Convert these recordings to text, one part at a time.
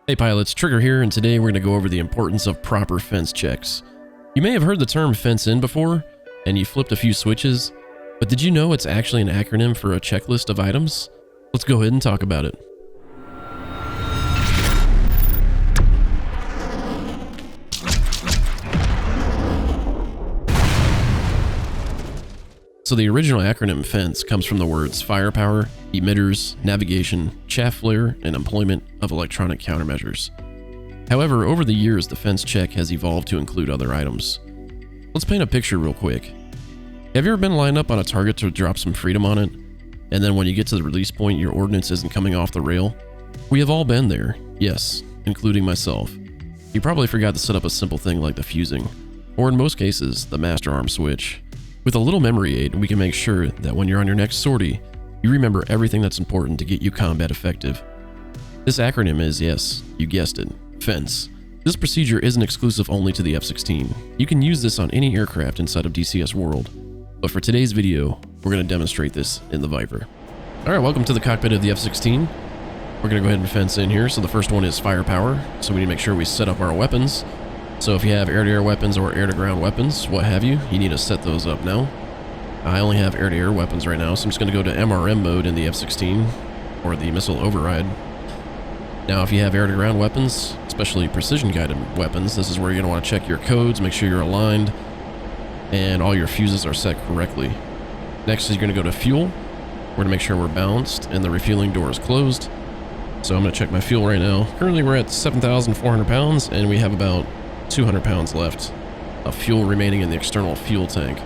Hey pilots, Trigger here, and today we're going to go over the importance of proper fence checks. You may have heard the term fence in before, and you flipped a few switches, but did you know it's actually an acronym for a checklist of items? Let's go ahead and talk about it. So the original acronym FENCE comes from the words firepower, emitters, navigation, chaff flare, and employment of electronic countermeasures. However, over the years, the fence check has evolved to include other items. Let's paint a picture real quick. Have you ever been lined up on a target to drop some freedom on it, and then when you get to the release point, your ordnance isn't coming off the rail? We have all been there, yes, including myself. You probably forgot to set up a simple thing like the fusing, or in most cases, the master arm switch. With a little memory aid, we can make sure that when you're on your next sortie, you remember everything that's important to get you combat effective. This acronym is, yes, you guessed it, FENCE. This procedure isn't exclusive only to the F-16. You can use this on any aircraft inside of DCS world. But for today's video, we're going to demonstrate this in the Viper. Alright, welcome to the cockpit of the F-16. We're going to go ahead and fence in here. So the first one is firepower. So we need to make sure we set up our weapons. So if you have air-to-air weapons or air-to-ground weapons, what have you, you need to set those up now. I only have air-to-air weapons right now, so I'm just going to go to MRM mode in the F-16, or the missile override. Now if you have air-to-ground weapons, especially precision-guided weapons, this is where you're going to want to check your codes, make sure you're aligned, and all your fuses are set correctly. Next is you're going to go to fuel. We're going to make sure we're balanced, and the refueling door is closed. So I'm going to check my fuel right now. Currently we're at 7,400 pounds, and we have about 200 pounds left of fuel remaining in the external fuel tank,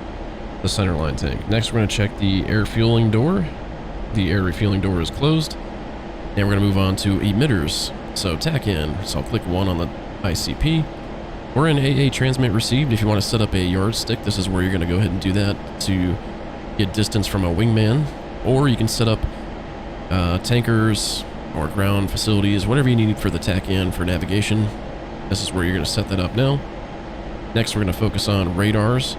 the centerline tank. Next, we're going to check the air fueling door. The air refueling door is closed, and we're going to move on to emitters. So TACAN. So I'll click 1 on the ICP. We're in AA transmit received. If you want to set up a yardstick, this is where you're going to go ahead and do that to get distance from a wingman, or you can set up tankers or ground facilities, whatever you need for the TACAN for navigation. This is where you're going to set that up now. Next, we're going to focus on radars,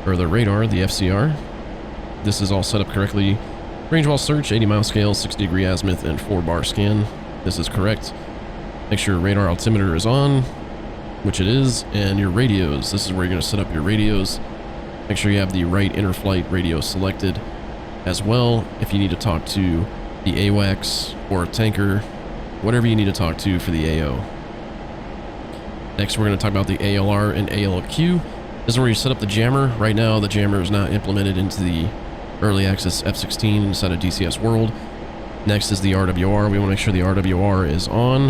or the radar, the FCR. This is all set up correctly. Range wall search, 80 mile scale, 60 degree azimuth, and 4 bar scan. This is correct. Make sure your radar altimeter is on, which it is, and your radios. This is where you're going to set up your radios. Make sure you have the right interflight radio selected as well. If you need to talk to the AWACS or a tanker, whatever you need to talk to for the AO. Next, we're going to talk about the ALR and ALQ. This is where you set up the jammer. Right now, the jammer is not implemented into the early access F-16 inside of DCS world. Next is the RWR. We want to make sure the RWR is on.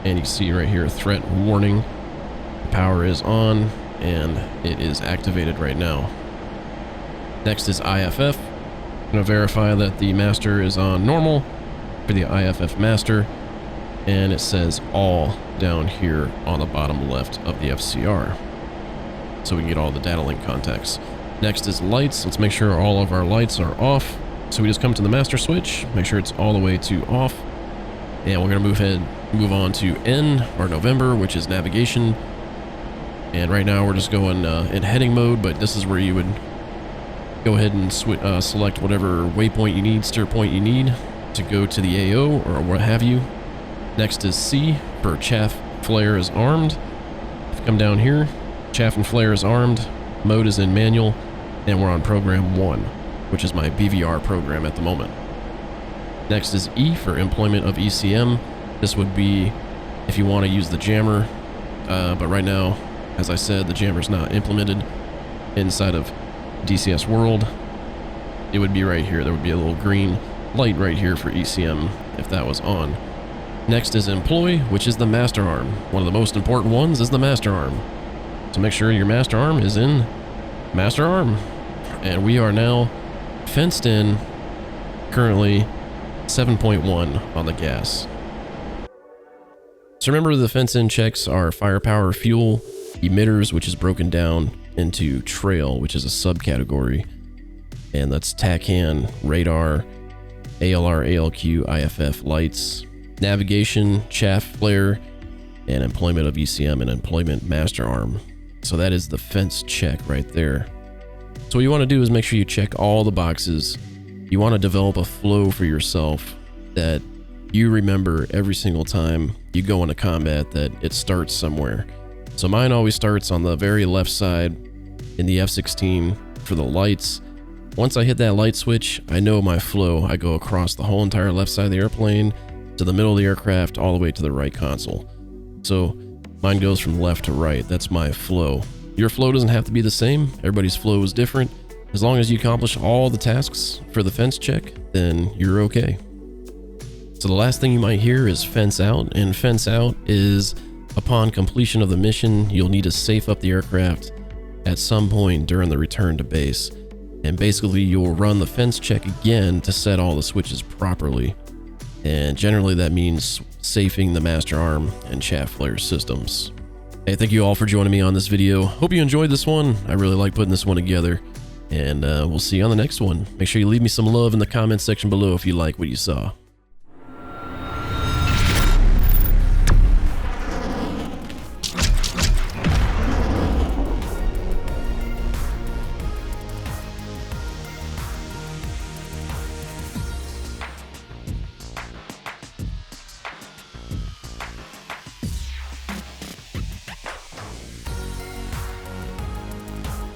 And you can see right here, threat warning. The power is on, and it is activated right now. Next is IFF. I'm going to verify that the master is on normal for the IFF master. And it says all down here on the bottom left of the FCR, so we can get all the data link contacts. Next is lights. Let's make sure all of our lights are off. So we just come to the master switch, make sure it's all the way to off, and we're going to move on to N, or November, which is navigation. And right now we're just going in heading mode, but this is where you would go ahead and select whatever waypoint you need, steer point you need to go to the AO or what have you. Next is C for chaff flare is armed. If you come down here, chaff and flare is armed, mode is in manual, and we're on program 1, which is my BVR program at the moment. Next is E for employment of ECM. This would be if you want to use the jammer, but right now, as I said, the jammer is not implemented inside of DCS world. It would be right here. There would be a little green light right here for ECM if that was on. Next is employ, which is the master arm. One of the most important ones is the master arm. So make sure your master arm is in master arm. And we are now fenced in, currently 7.1 on the gas. So remember, the fence in checks are firepower, fuel, emitters, which is broken down into trail, which is a subcategory. And that's TACAN, radar, ALR, ALQ, IFF, lights, navigation, chaff flare, and employment of ECM and employment master arm. So that is the fence check right there. So what you want to do is make sure you check all the boxes. You want to develop a flow for yourself that you remember every single time you go into combat that it starts somewhere. So mine always starts on the very left side in the F-16 for the lights. Once I hit that light switch, I know my flow. I go across the whole entire left side of the airplane to the middle of the aircraft, all the way to the right console. So mine goes from left to right. That's my flow. Your flow doesn't have to be the same. Everybody's flow is different. As long as you accomplish all the tasks for the fence check, then you're okay. So the last thing you might hear is fence out, and fence out is upon completion of the mission, you'll need to safe up the aircraft at some point during the return to base. And basically you'll run the fence check again to set all the switches properly. And generally that means safing the master arm and chaff flare systems. Hey, thank you all for joining me on this video. Hope you enjoyed this one. I really like putting this one together. And we'll see you on the next one. Make sure you leave me some love in the comments section below if you like what you saw.